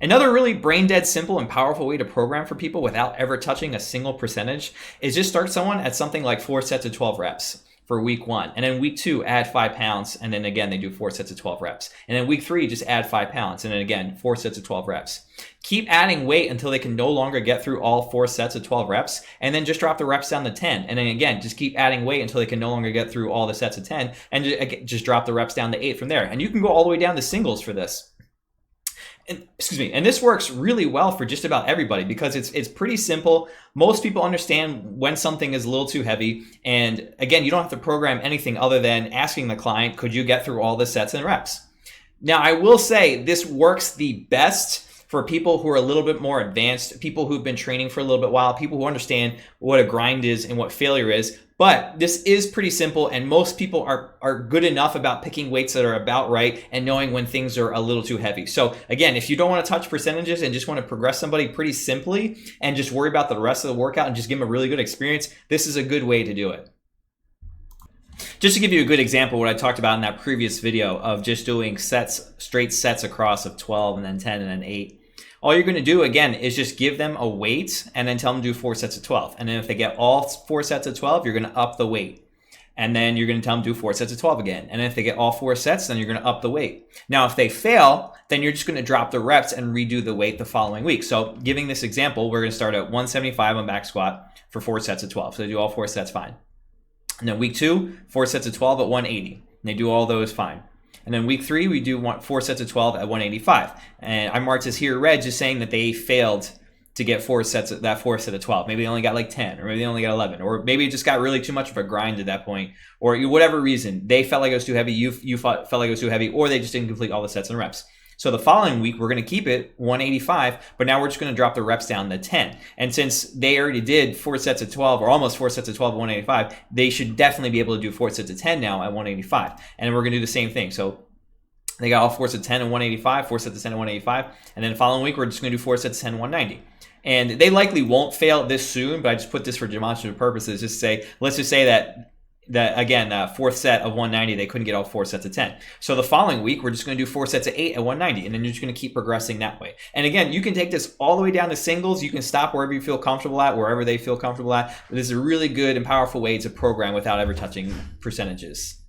Another really brain dead simple and powerful way to program for people without ever touching a single percentage is just start someone at something like 4 sets of 12 reps for week 1. And then week 2, add 5 pounds. And then again, they do 4 sets of 12 reps. And then week 3, just add 5 pounds. And then again, 4 sets of 12 reps. Keep adding weight until they can no longer get through all 4 sets of 12 reps. And then just drop the reps down to 10. And then again, just keep adding weight until they can no longer get through all the sets of 10. And just drop the reps down to 8 from there. And you can go all the way down to singles for this. And, excuse me, and this works really well for just about everybody because it's pretty simple. Most people understand when something is a little too heavy. And again, you don't have to program anything other than asking the client, could you get through all the sets and reps? Now, I will say this works the best for people who are a little bit more advanced, people who've been training for a little bit while, people who understand what a grind is and what failure is. But this is pretty simple, and most people are good enough about picking weights that are about right and knowing when things are a little too heavy. So again, if you don't want to touch percentages and just want to progress somebody pretty simply and just worry about the rest of the workout and just give them a really good experience, this is a good way to do it. Just to give you a good example, what I talked about in that previous video of just doing straight sets across of 12 and then 10 and then 8. All you're going to do, again, is just give them a weight and then tell them to do 4 sets of 12. And then if they get all 4 sets of 12, you're going to up the weight. And then you're going to tell them to do 4 sets of 12 again. And if they get all 4 sets, then you're going to up the weight. Now, if they fail, then you're just going to drop the reps and redo the weight the following week. So giving this example, we're going to start at 175 on back squat for 4 sets of 12. So they do all 4 sets, fine. And then week 2, 4 sets of 12 at 180. And they do all those fine. And then week 3, we do 4 sets of 12 at 185. And I marked this here red, just saying that they failed to get 4 sets of that 4 set of 12. Maybe they only got like 10, or maybe they only got 11, or maybe it just got really too much of a grind at that point, or whatever reason. They felt like it was too heavy, you felt like it was too heavy, or they just didn't complete all the sets and reps. So the following week, we're going to keep it 185, but now we're just going to drop the reps down to 10. And since they already did 4 sets of 12, or almost 4 sets of 12 at 185, they should definitely be able to do 4 sets of 10 now at 185. And then we're going to do the same thing. So they got all 4 sets of 10 and 185, 4 sets of 10 and 185. And then the following week, we're just going to do 4 sets of 10 and 190. And they likely won't fail this soon, but I just put this for demonstrative purposes. Just say, let's just say that again, 4th set of 190, they couldn't get all 4 sets of 10. So the following week, we're just going to do 4 sets of 8 at 190, and then you're just going to keep progressing that way. And again, you can take this all the way down to singles. You can stop wherever you feel comfortable at, wherever they feel comfortable at. But this is a really good and powerful way to program without ever touching percentages.